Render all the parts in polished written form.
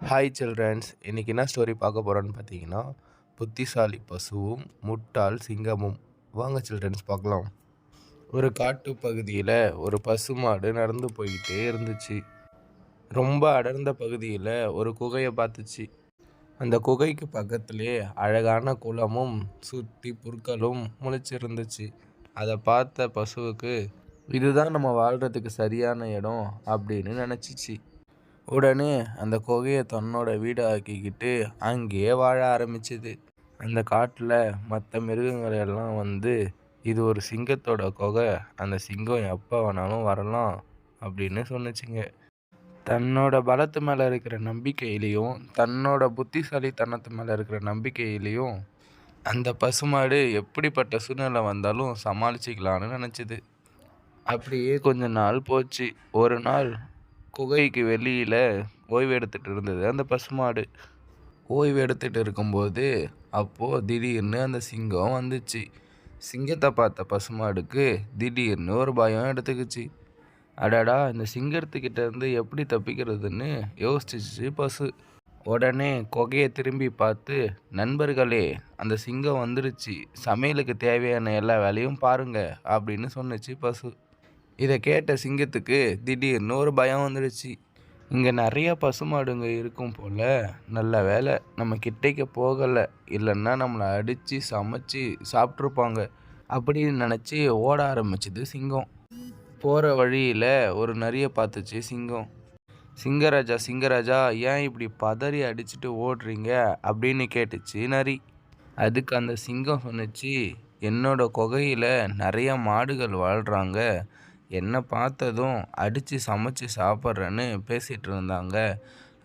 Hi children's, இன்றைக்கி என்ன story பார்க்க போகிறோன்னு பார்த்தீங்கன்னா, புத்திசாலி பசுவும் முட்டாள் சிங்கமும். வாங்க சில்ட்ரன்ஸ் பார்க்கலாம். ஒரு காட்டு பகுதியில் ஒரு பசுமாடு நடந்து போய்கிட்டே இருந்துச்சு. ரொம்ப அடர்ந்த பகுதியில் ஒரு குகையை பார்த்துச்சு. அந்த குகைக்கு பக்கத்துலேயே அழகான குளமும் சுற்றி புற்களும் முளைச்சிருந்துச்சு. அதை பார்த்த பசுவுக்கு இதுதான் நம்ம வாழ்கிறதுக்கு சரியான இடம் அப்படின்னு நினச்சிச்சு. உடனே அந்த குகையை தன்னோட வீடு ஆக்கிக்கிட்டு அங்கேயே வாழ ஆரம்பிச்சுது. அந்த காட்டில் மற்ற மிருகங்கள் எல்லாம் வந்து இது ஒரு சிங்கத்தோட குகை, அந்த சிங்கம் எப்போ வேணாலும் வரலாம் அப்படின்னு சொன்னிச்சுங்க. தன்னோட பலத்து மேலே இருக்கிற நம்பிக்கையிலையும் தன்னோட புத்திசாலித்தனத்து மேலே இருக்கிற நம்பிக்கையிலையும் அந்த பசுமாடு எப்படிப்பட்ட சூழ்நிலை வந்தாலும் சமாளிச்சிக்கலான்னு நினச்சிது. அப்படியே கொஞ்ச நாள் போச்சு. ஒரு நாள் குகைக்கு வெளியில் ஓய்வு எடுத்துகிட்டு இருந்தது அந்த பசுமாடு. ஓய்வு எடுத்துகிட்டு இருக்கும்போது அப்போது திடீர்னு அந்த சிங்கம் வந்துச்சு. சிங்கத்தை பார்த்த பசுமாடுக்கு திடீர்னு ஒரு பயம் எடுத்துக்கிச்சு. அடடா, இந்த சிங்கத்துக்கிட்ட இருந்து எப்படி தப்பிக்கிறதுன்னு யோசிச்சிச்சு பசு. உடனே குகையை திரும்பி பார்த்து, நண்பர்களே, அந்த சிங்கம் வந்துருச்சு, சமையலுக்கு தேவையான எல்லா வேலையும் பாருங்க அப்படின்னு சொன்னிச்சு பசு. இதை கேட்ட சிங்கத்துக்கு திடீர்னு ஒரு பயம் வந்துடுச்சு. இங்கே நிறைய பசுமாடுங்க இருக்கும் போல், நல்ல வேலை நம்ம கிட்டேக்க போகலை, இல்லைன்னா நம்மளை அடித்து சமைச்சு சாப்பிட்ருப்பாங்க அப்படின்னு நினச்சி ஓட ஆரம்பிச்சுது சிங்கம். போகிற வழியில் ஒரு நரியை பார்த்துச்சு சிங்கம். சிங்கராஜா சிங்கராஜா, ஏன் இப்படி பதறி அடிச்சுட்டு ஓடுறீங்க அப்படின்னு கேட்டுச்சு நரி. அதுக்கு அந்த சிங்கம் சொன்னிச்சு, என்னோட குகையில் நிறைய மாடுகள் வாழ்கிறாங்க, என்னை பார்த்ததும் அடித்து சமைச்சு சாப்பிட்றேன்னு பேசிகிட்டு இருந்தாங்க.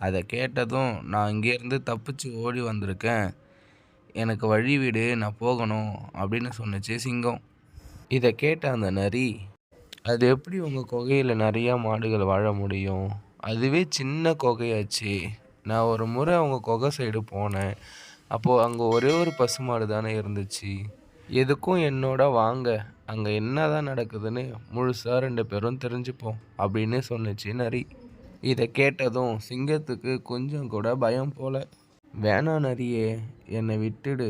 அதை கேட்டதும் நான் இங்கேருந்து தப்பிச்சு ஓடி வந்திருக்கேன், எனக்கு வழி விடு, நான் போகணும் அப்படின்னு சொன்னிச்சு சிங்கம். இதை கேட்ட அந்த நரி, அது எப்படி உங்கள் குகையில் நிறையா மாடுகள் வாழ முடியும், அதுவே சின்ன குகையாச்சு, நான் ஒரு முறை உங்கள் குகை சைடு போனேன், அப்போது அங்கே ஒரே ஒரு பசுமாடு தானே இருந்துச்சு, எதுக்கும் என்னோட வாங்க, அங்கே என்ன தான் நடக்குதுன்னு முழுசாக 2 பேரும் தெரிஞ்சுப்போம் அப்படின்னு சொன்னிச்சு நரி. இதை கேட்டதும் சிங்கத்துக்கு கொஞ்சம் கூட பயம் போல. வேணாம் நரியே, என்னை விட்டுடு,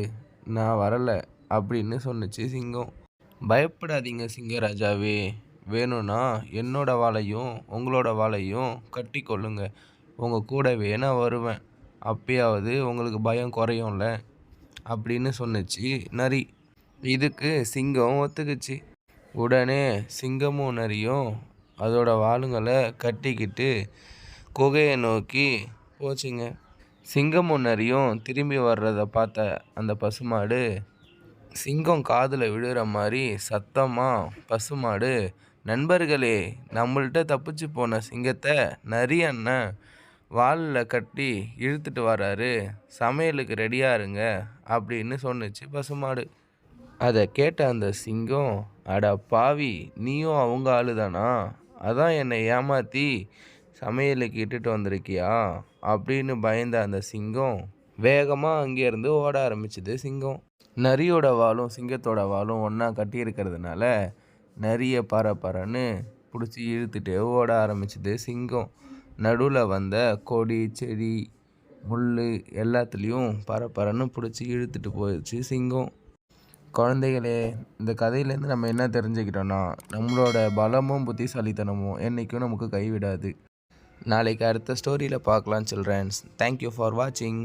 நான் வரலை அப்படின்னு சொன்னிச்சு சிங்கம். பயப்படாதீங்க சிங்கராஜாவே, வேணும்னா என்னோட வாளையும் உங்களோட வாளையும் கட்டி கொள்ளுங்க, உங்கள் கூடவே நான் வருவேன், அப்பயாவது உங்களுக்கு பயம் குறையும்ல அப்படின்னு சொன்னிச்சு நரி. இதுக்கு சிங்கம் ஒத்துக்குச்சு. உடனே சிங்கமும் நரியும் அதோட வாளுங்களை கட்டிக்கிட்டு குகையை நோக்கி போச்சுங்க. சிங்கமும் நரியும் திரும்பி வர்றதை பார்த்த அந்த பசுமாடு சிங்கம் காதில் விழுற மாதிரி சத்தமாக பசுமாடு, நண்பர்களே, நம்மள்கிட்ட தப்பிச்சு போன சிங்கத்தை நரி அண்ணன் வாலில் கட்டி இழுத்துட்டு வராரு, சமையலுக்கு ரெடியாக இருங்க அப்படின்னு சொன்னிச்சு பசுமாடு. அதை கேட்ட அந்த சிங்கம், அட பாவி, நீயும் அவங்க ஆளுதானா, அதான் என்னை ஏமாற்றி சமையலுக்கு இட்டுட்டு வந்திருக்கியா அப்படின்னு பயந்த அந்த சிங்கம் வேகமாக அங்கேருந்து ஓட ஆரம்பிச்சுது சிங்கம். நரியோட வாலும் சிங்கத்தோட வாலும் ஒன்றா கட்டி இருக்கிறதுனால நரியை பரன்னு பிடிச்சி இழுத்துட்டு ஓட ஆரம்பிச்சுது சிங்கம். நடுவில் வந்த கொடி செடி முள் எல்லாத்துலேயும் பரன்னு பிடிச்சி இழுத்துட்டு போயிடுச்சு சிங்கம். குழந்தைகளே, இந்த கதையிலேருந்து நம்ம என்ன தெரிஞ்சுக்கிட்டோன்னா, நம்மளோட பலமும் புத்திசாலித்தனமும் என்றைக்கும் நமக்கு கைவிடாது. நாளைக்கு அடுத்த ஸ்டோரியில் பார்க்கலாம் சில்ட்ரன்ஸ். தேங்க்யூ ஃபார் வாட்சிங்.